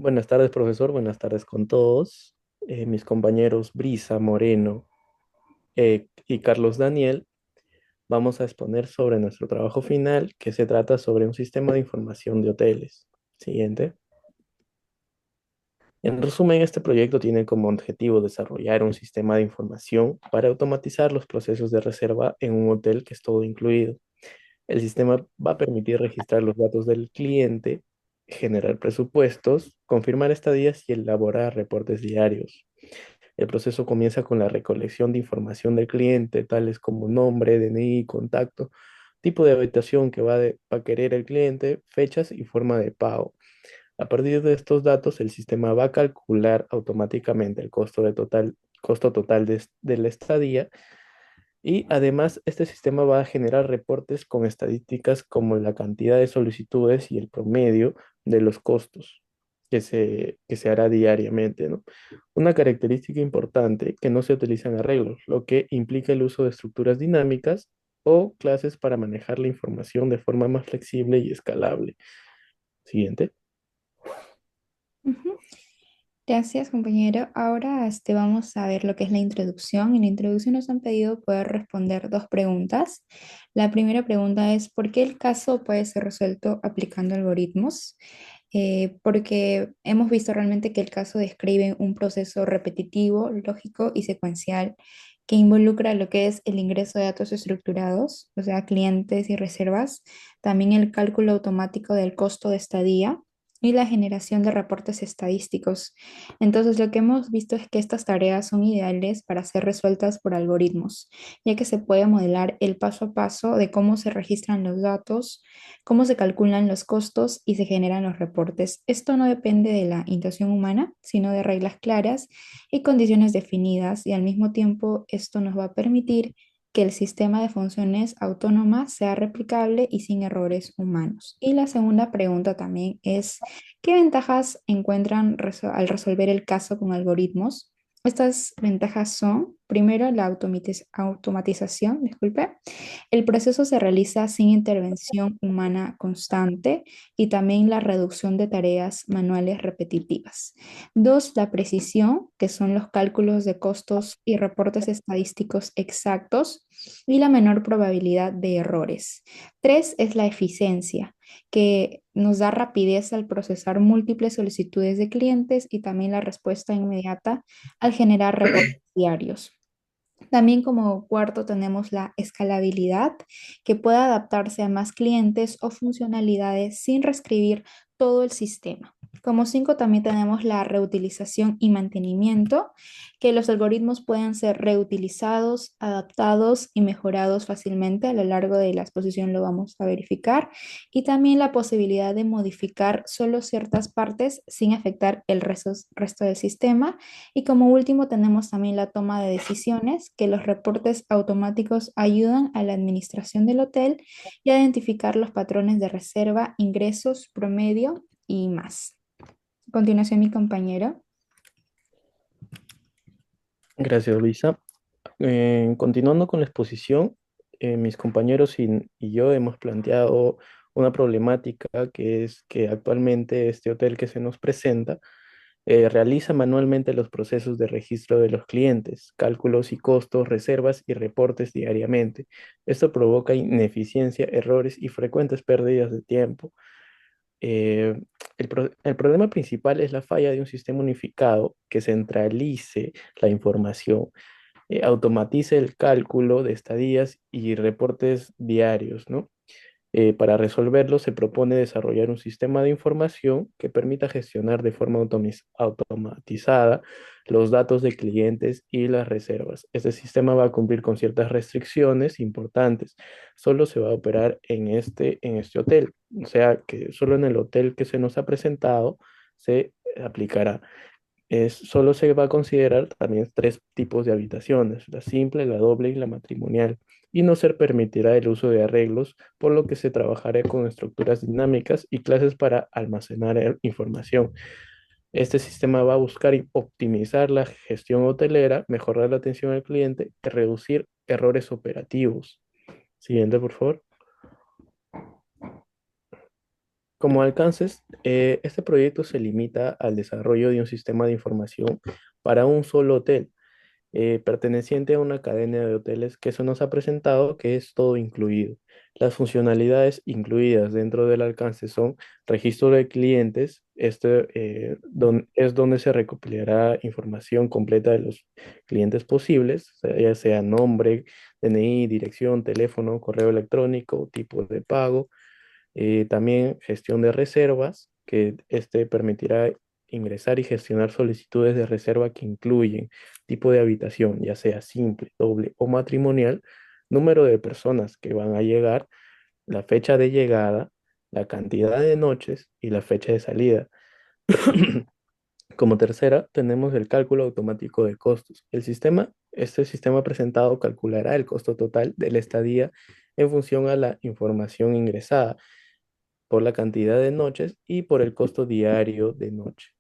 Buenas tardes, profesor. Buenas tardes con todos. Mis compañeros Brisa Moreno y Carlos Daniel, vamos a exponer sobre nuestro trabajo final, que se trata sobre un sistema de información de hoteles. Siguiente. En resumen, este proyecto tiene como objetivo desarrollar un sistema de información para automatizar los procesos de reserva en un hotel que es todo incluido. El sistema va a permitir registrar los datos del cliente, generar presupuestos, confirmar estadías y elaborar reportes diarios. El proceso comienza con la recolección de información del cliente, tales como nombre, DNI, contacto, tipo de habitación que va a querer el cliente, fechas y forma de pago. A partir de estos datos, el sistema va a calcular automáticamente el costo total de la estadía, y además este sistema va a generar reportes con estadísticas como la cantidad de solicitudes y el promedio de los costos que se hará diariamente, ¿no? Una característica importante que no se utilizan arreglos, lo que implica el uso de estructuras dinámicas o clases para manejar la información de forma más flexible y escalable. Siguiente. Ujú. Gracias, compañero. Ahora vamos a ver lo que es la introducción. En la introducción nos han pedido poder responder dos preguntas. La primera pregunta es, ¿por qué el caso puede ser resuelto aplicando algoritmos? Porque hemos visto realmente que el caso describe un proceso repetitivo, lógico y secuencial que involucra lo que es el ingreso de datos estructurados, o sea, clientes y reservas, también el cálculo automático del costo de estadía y la generación de reportes estadísticos. Entonces, lo que hemos visto es que estas tareas son ideales para ser resueltas por algoritmos, ya que se puede modelar el paso a paso de cómo se registran los datos, cómo se calculan los costos y se generan los reportes. Esto no depende de la intuición humana, sino de reglas claras y condiciones definidas, y al mismo tiempo esto nos va a permitir que el sistema de funciones autónomas sea replicable y sin errores humanos. Y la segunda pregunta también es, ¿qué ventajas encuentran al resolver el caso con algoritmos? Estas ventajas son, primero, la automatización, disculpe. El proceso se realiza sin intervención humana constante y también la reducción de tareas manuales repetitivas. Dos, la precisión, que son los cálculos de costos y reportes estadísticos exactos y la menor probabilidad de errores. Tres, es la eficiencia, que nos da rapidez al procesar múltiples solicitudes de clientes y también la respuesta inmediata al generar reportes diarios. También como cuarto tenemos la escalabilidad, que puede adaptarse a más clientes o funcionalidades sin reescribir todo el sistema. Como cinco también tenemos la reutilización y mantenimiento, que los algoritmos pueden ser reutilizados, adaptados y mejorados fácilmente a lo largo de la exposición, lo vamos a verificar. Y también la posibilidad de modificar solo ciertas partes sin afectar el resto del sistema. Y como último tenemos también la toma de decisiones, que los reportes automáticos ayudan a la administración del hotel y a identificar los patrones de reserva, ingresos, promedio y más. A continuación, mi compañero. Gracias, Luisa. Continuando con la exposición, mis compañeros y yo hemos planteado una problemática, que es que actualmente este hotel que se nos presenta realiza manualmente los procesos de registro de los clientes, cálculos y costos, reservas y reportes diariamente. Esto provoca ineficiencia, errores y frecuentes pérdidas de tiempo. Eh, el problema principal es la falla de un sistema unificado que centralice la información, automatice el cálculo de estadías y reportes diarios, ¿no? Para resolverlo, se propone desarrollar un sistema de información que permita gestionar de forma automatizada los datos de clientes y las reservas. Este sistema va a cumplir con ciertas restricciones importantes. Solo se va a operar en este hotel. O sea que solo en el hotel que se nos ha presentado se aplicará. Solo se va a considerar también tres tipos de habitaciones: la simple, la doble y la matrimonial, y no se permitirá el uso de arreglos, por lo que se trabajará con estructuras dinámicas y clases para almacenar información. Este sistema va a buscar optimizar la gestión hotelera, mejorar la atención al cliente y reducir errores operativos. Siguiente, por favor. Como alcances, Este proyecto se limita al desarrollo de un sistema de información para un solo hotel, perteneciente a una cadena de hoteles que se nos ha presentado que es todo incluido. Las funcionalidades incluidas dentro del alcance son registro de clientes, es donde se recopilará información completa de los clientes posibles, ya sea nombre, DNI, dirección, teléfono, correo electrónico, tipo de pago, también gestión de reservas, que este permitirá ingresar y gestionar solicitudes de reserva que incluyen tipo de habitación, ya sea simple, doble o matrimonial, número de personas que van a llegar, la fecha de llegada, la cantidad de noches y la fecha de salida. Como tercera, tenemos el cálculo automático de costos. Este sistema presentado calculará el costo total de la estadía en función a la información ingresada por la cantidad de noches y por el costo diario de noche.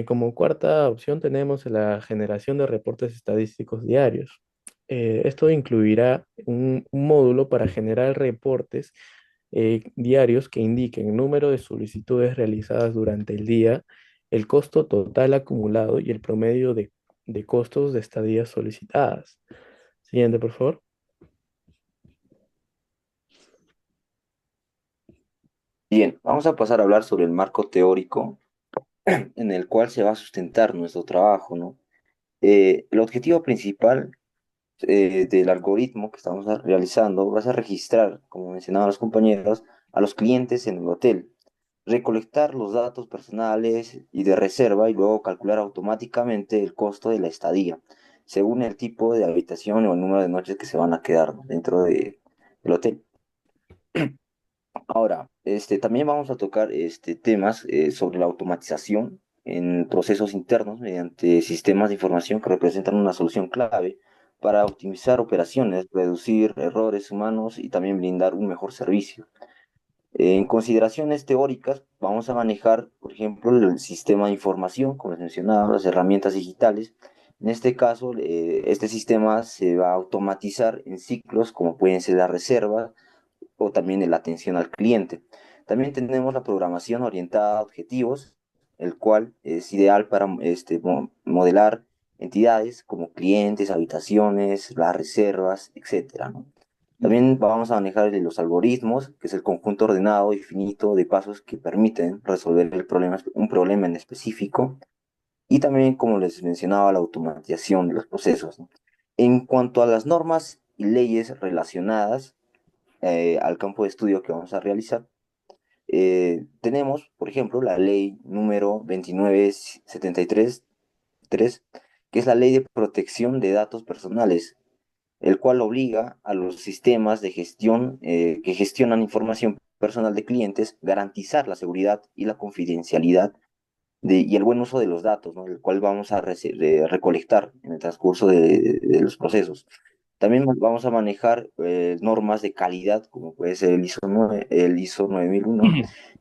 Como cuarta opción tenemos la generación de reportes estadísticos diarios. Esto incluirá un módulo para generar reportes diarios que indiquen el número de solicitudes realizadas durante el día, el costo total acumulado y el promedio de costos de estadías solicitadas. Siguiente, por favor. Bien, vamos a pasar a hablar sobre el marco teórico en el cual se va a sustentar nuestro trabajo, ¿no? El objetivo principal del algoritmo que estamos realizando va a ser registrar, como mencionaban los compañeros, a los clientes en el hotel, recolectar los datos personales y de reserva y luego calcular automáticamente el costo de la estadía, según el tipo de habitación o el número de noches que se van a quedar, ¿no?, dentro del hotel. Ahora, también vamos a tocar temas sobre la automatización en procesos internos mediante sistemas de información que representan una solución clave para optimizar operaciones, reducir errores humanos y también brindar un mejor servicio. En consideraciones teóricas, vamos a manejar, por ejemplo, el sistema de información, como les mencionaba, las herramientas digitales. En este caso, este sistema se va a automatizar en ciclos como pueden ser la reserva, o también en la atención al cliente. También tenemos la programación orientada a objetivos, el cual es ideal para modelar entidades como clientes, habitaciones, las reservas, etcétera, ¿no? También vamos a manejar los algoritmos, que es el conjunto ordenado y finito de pasos que permiten resolver un problema en específico. Y también, como les mencionaba, la automatización de los procesos, ¿no? En cuanto a las normas y leyes relacionadas, al campo de estudio que vamos a realizar, tenemos, por ejemplo, la ley número 2973-3, que es la ley de protección de datos personales, el cual obliga a los sistemas de gestión que gestionan información personal de clientes garantizar la seguridad y la confidencialidad y el buen uso de los datos, ¿no?, el cual vamos a recolectar en el transcurso de los procesos. También vamos a manejar normas de calidad, como puede ser el ISO 9001,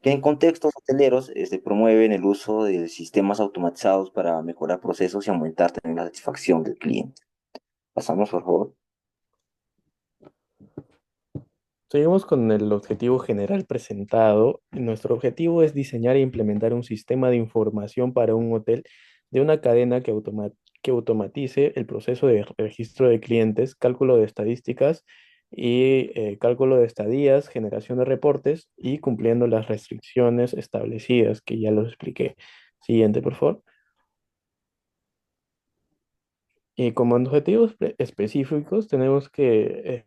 que en contextos hoteleros promueven el uso de sistemas automatizados para mejorar procesos y aumentar también la satisfacción del cliente. Pasamos, por favor. Seguimos con el objetivo general presentado. Nuestro objetivo es diseñar e implementar un sistema de información para un hotel de una cadena que automatice el proceso de registro de clientes, cálculo de estadísticas y cálculo de estadías, generación de reportes y cumpliendo las restricciones establecidas, que ya los expliqué. Siguiente, por favor. Y como objetivos específicos tenemos que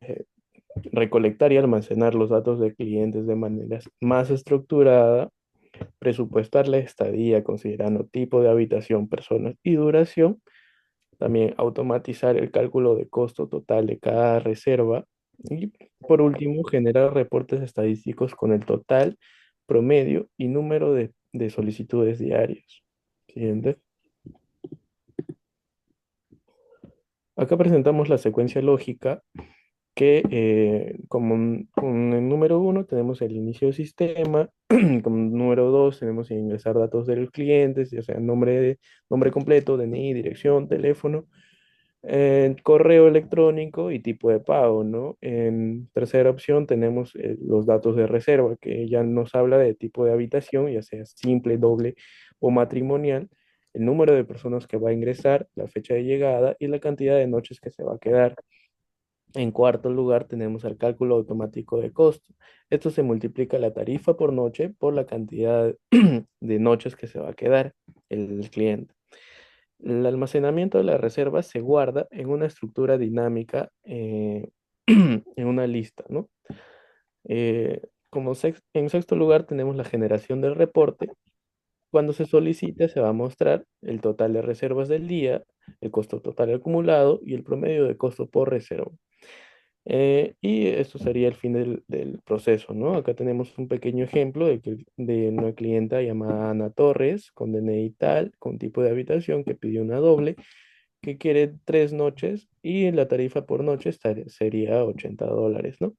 recolectar y almacenar los datos de clientes de manera más estructurada, presupuestar la estadía considerando tipo de habitación, personas y duración, también automatizar el cálculo de costo total de cada reserva y por último generar reportes estadísticos con el total, promedio y número de solicitudes diarias. Siguiente. Acá presentamos la secuencia lógica que con el número uno tenemos el inicio del sistema, con número dos tenemos que ingresar datos de los clientes, ya sea nombre completo, DNI, dirección, teléfono. Correo electrónico y tipo de pago, ¿no? En tercera opción tenemos los datos de reserva, que ya nos habla de tipo de habitación, ya sea simple, doble o matrimonial, el número de personas que va a ingresar, la fecha de llegada y la cantidad de noches que se va a quedar. En cuarto lugar tenemos el cálculo automático de costo. Esto se multiplica la tarifa por noche por la cantidad de noches que se va a quedar el cliente. El almacenamiento de las reservas se guarda en una estructura dinámica, en una lista, ¿no? En sexto lugar tenemos la generación del reporte. Cuando se solicite se va a mostrar el total de reservas del día, el costo total acumulado y el promedio de costo por reserva. Y esto sería el fin del proceso, ¿no? Acá tenemos un pequeño ejemplo de una clienta llamada Ana Torres, con DNI tal, con tipo de habitación, que pidió una doble, que quiere 3 noches y la tarifa por noche sería $80, ¿no?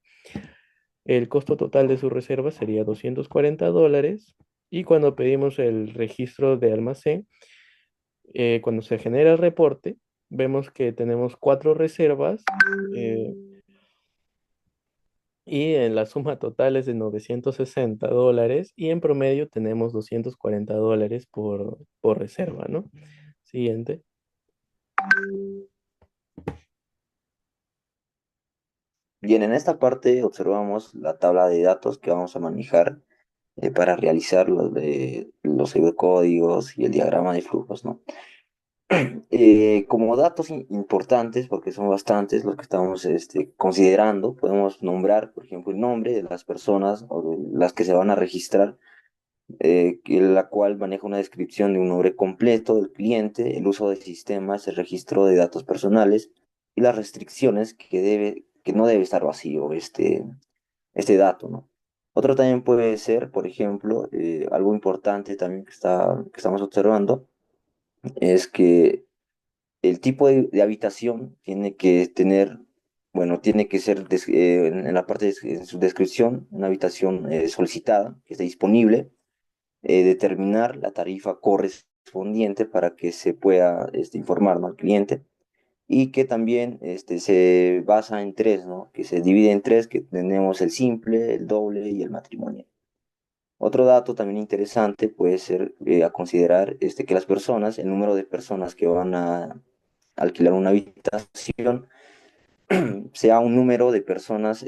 El costo total de su reserva sería $240 y cuando pedimos el registro de almacén, cuando se genera el reporte, vemos que tenemos 4 reservas. eh, Y en la suma total es de $960 y en promedio tenemos $240 por reserva, ¿no? Siguiente. Bien, en esta parte observamos la tabla de datos que vamos a manejar para realizar los pseudocódigos y el diagrama de flujos, ¿no? Como datos importantes, porque son bastantes los que estamos considerando, podemos nombrar, por ejemplo, el nombre de las personas o de las que se van a registrar, la cual maneja una descripción de un nombre completo del cliente, el uso de sistemas, el registro de datos personales y las restricciones que no debe estar vacío este dato, ¿no? Otro también puede ser, por ejemplo, algo importante también que estamos observando, es que el tipo de habitación tiene que tener, bueno, tiene que ser en la parte en su descripción, una habitación solicitada, que esté disponible, determinar la tarifa correspondiente para que se pueda informar, ¿no?, al cliente, y que también se basa en tres, ¿no? Que se divide en tres, que tenemos el simple, el doble y el matrimonial. Otro dato también interesante puede ser a considerar que las personas, el número de personas que van a alquilar una habitación, sea un número de personas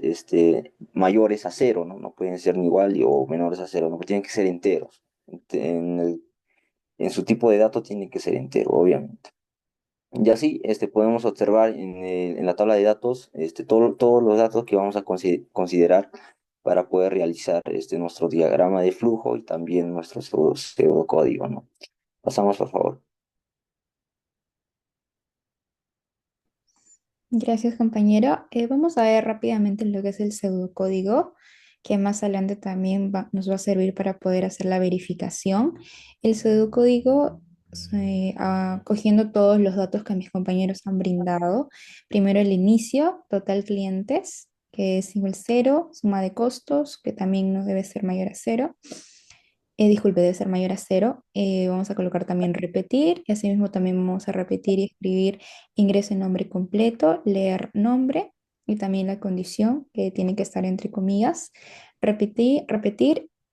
mayores a cero, ¿no? No pueden ser ni igual o menores a cero, no tienen que ser enteros. En su tipo de dato tiene que ser entero, obviamente. Y así podemos observar en la tabla de datos todos los datos que vamos a considerar para poder realizar nuestro diagrama de flujo y también nuestro pseudocódigo, ¿no? Pasamos, por favor. Gracias, compañero. Vamos a ver rápidamente lo que es el pseudocódigo, que más adelante también nos va a servir para poder hacer la verificación. El pseudocódigo, cogiendo todos los datos que mis compañeros han brindado. Primero el inicio, total clientes, que es igual cero, suma de costos, que también no debe ser mayor a cero. Disculpe, debe ser mayor a cero. Vamos a colocar también repetir y asimismo también vamos a repetir y escribir ingreso en nombre completo, leer nombre y también la condición que tiene que estar entre comillas. Repetir,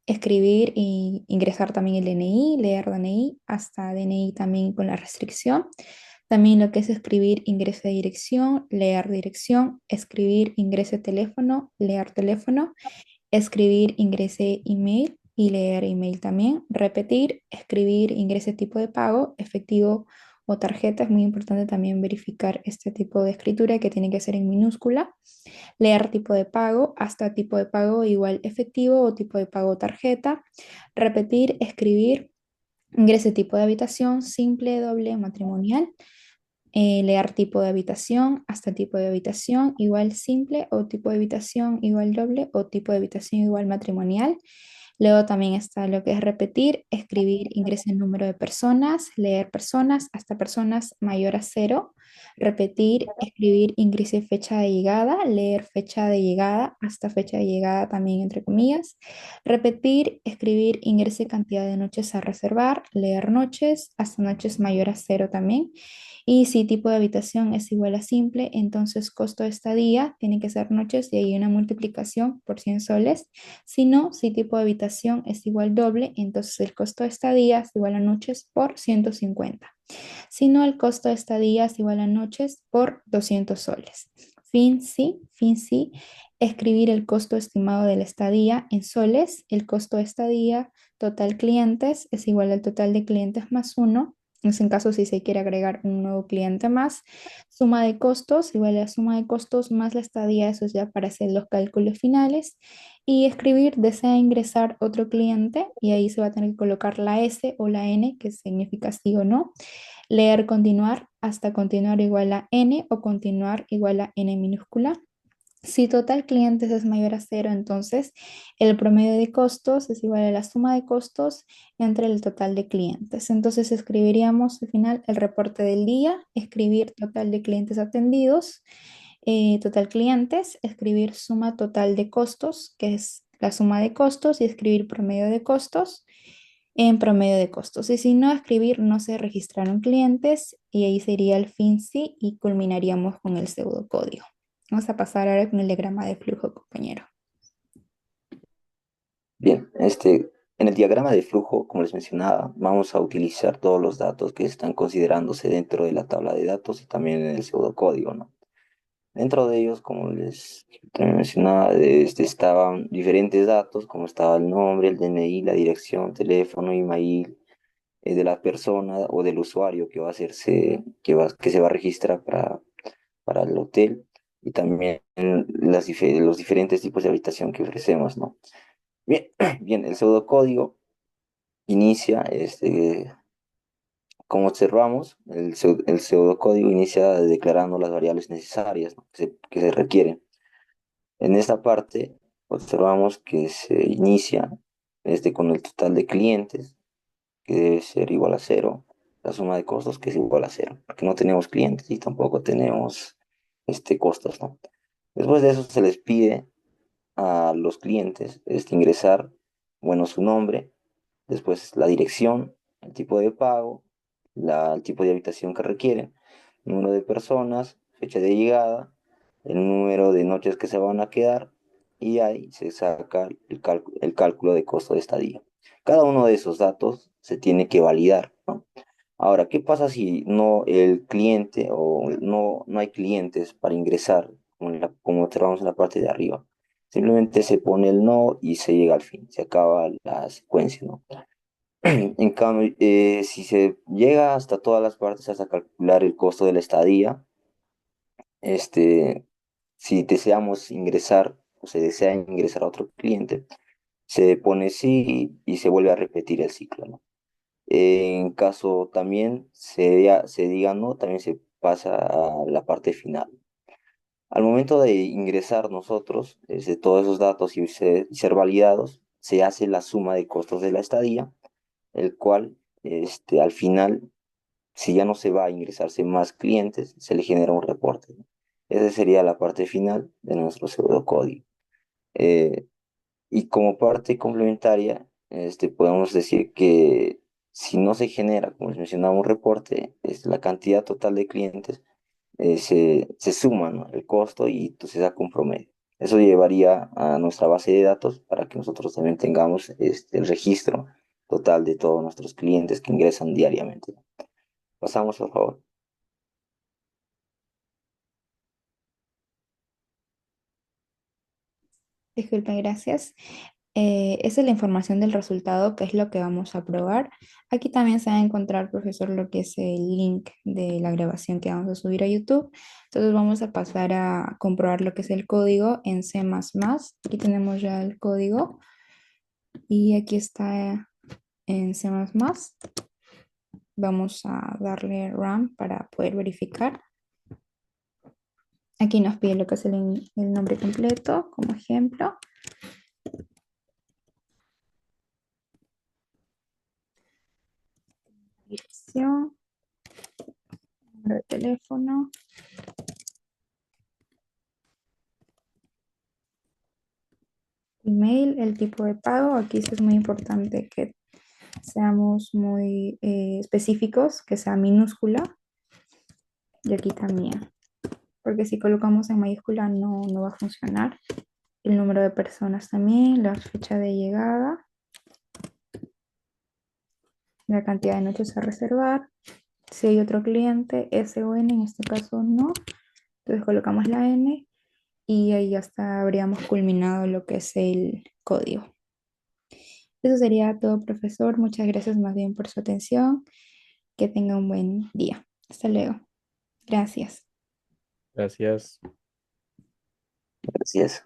escribir y ingresar también el DNI, leer DNI hasta DNI también con la restricción. También lo que es escribir ingreso de dirección, leer dirección, escribir ingreso de teléfono, leer teléfono, escribir ingrese email y leer email también, repetir, escribir ingrese tipo de pago, efectivo o tarjeta. Es muy importante también verificar este tipo de escritura que tiene que ser en minúscula, leer tipo de pago, hasta tipo de pago igual efectivo o tipo de pago tarjeta, repetir, escribir ingrese tipo de habitación, simple, doble, matrimonial, leer tipo de habitación, hasta tipo de habitación igual simple o tipo de habitación igual doble o tipo de habitación igual matrimonial. Luego también está lo que es repetir, escribir, ingresar el número de personas, leer personas hasta personas mayor a cero. repetir, escribir, ingrese fecha de llegada, leer fecha de llegada hasta fecha de llegada también entre comillas, repetir, escribir, ingrese cantidad de noches a reservar, leer noches hasta noches mayor a cero también. Y si tipo de habitación es igual a simple, entonces costo de estadía tiene que ser noches y hay una multiplicación por 100 soles. Si no, si tipo de habitación es igual doble, entonces el costo de estadía es igual a noches por 150. Si no, el costo de estadía es igual a noches por 200 soles. Fin sí, escribir el costo estimado de la estadía en soles. El costo de estadía total clientes es igual al total de clientes más uno. Es en caso si se quiere agregar un nuevo cliente más. Suma de costos igual a la suma de costos más la estadía, eso ya para hacer los cálculos finales. Y escribir desea ingresar otro cliente y ahí se va a tener que colocar la S o la N, que significa sí o no. Leer continuar hasta continuar igual a n o continuar igual a n minúscula. Si total clientes es mayor a cero, entonces el promedio de costos es igual a la suma de costos entre el total de clientes. Entonces escribiríamos al final el reporte del día, escribir total de clientes atendidos, total clientes, escribir suma total de costos, que es la suma de costos, y escribir promedio de costos en promedio de costos. Y si no, escribir no se registraron clientes y ahí sería el fin sí y culminaríamos con el pseudocódigo. Vamos a pasar ahora con el diagrama de flujo, compañero. Bien, en el diagrama de flujo, como les mencionaba, vamos a utilizar todos los datos que están considerándose dentro de la tabla de datos y también en el pseudocódigo, ¿no? Dentro de ellos, como les también mencionaba, estaban diferentes datos, como estaba el nombre, el DNI, la dirección, teléfono, email, de la persona o del usuario que va a hacerse, que se va a registrar para el hotel y también los diferentes tipos de habitación que ofrecemos, ¿no? Bien, bien, el pseudocódigo inicia, como observamos, el pseudocódigo inicia declarando las variables necesarias, ¿no? que se requieren. En esta parte observamos que se inicia con el total de clientes, que debe ser igual a cero, la suma de costos, que es igual a cero, porque no tenemos clientes y tampoco tenemos costos, ¿no? Después de eso se les pide a los clientes ingresar, bueno, su nombre, después la dirección, el tipo de pago, el tipo de habitación que requieren, número de personas, fecha de llegada, el número de noches que se van a quedar y ahí se saca el cálculo de costo de estadía. Cada uno de esos datos se tiene que validar, ¿no? Ahora, ¿qué pasa si no el cliente o no hay clientes para ingresar, como observamos en la parte de arriba? Simplemente se pone el no y se llega al fin, se acaba la secuencia, ¿no? En cambio, si se llega hasta todas las partes hasta calcular el costo de la estadía, este, si deseamos ingresar o se desea ingresar a otro cliente, se pone sí y se vuelve a repetir el ciclo, ¿no? En caso también se diga no, también se pasa a la parte final. Al momento de ingresar nosotros, todos esos datos y ser validados, se hace la suma de costos de la estadía, el cual al final, si ya no se va a ingresarse más clientes, se le genera un reporte, ¿no? Esa sería la parte final de nuestro pseudocódigo. Eh, y como parte complementaria, podemos decir que si no se genera, como les mencionaba, un reporte, la cantidad total de clientes se suma, ¿no? El costo y entonces se saca un promedio. Eso llevaría a nuestra base de datos para que nosotros también tengamos el registro total de todos nuestros clientes que ingresan diariamente. Pasamos, por favor. Disculpe, gracias. Esa es la información del resultado, que es lo que vamos a probar. Aquí también se va a encontrar, profesor, lo que es el link de la grabación que vamos a subir a YouTube. Entonces vamos a pasar a comprobar lo que es el código en C++. Aquí tenemos ya el código y aquí está en C++. Vamos a darle Run para poder verificar. Aquí nos pide lo que es el nombre completo como ejemplo. Dirección, número de teléfono, email, el tipo de pago. Aquí sí es muy importante que seamos muy específicos, que sea minúscula, y aquí también, porque si colocamos en mayúscula no va a funcionar. El número de personas también, la fecha de llegada, la cantidad de noches a reservar. Si hay otro cliente, S o N, en este caso no. Entonces colocamos la N y ahí ya está, habríamos culminado lo que es el código. Eso sería todo, profesor. Muchas gracias más bien por su atención. Que tenga un buen día. Hasta luego. Gracias. Gracias. Así es.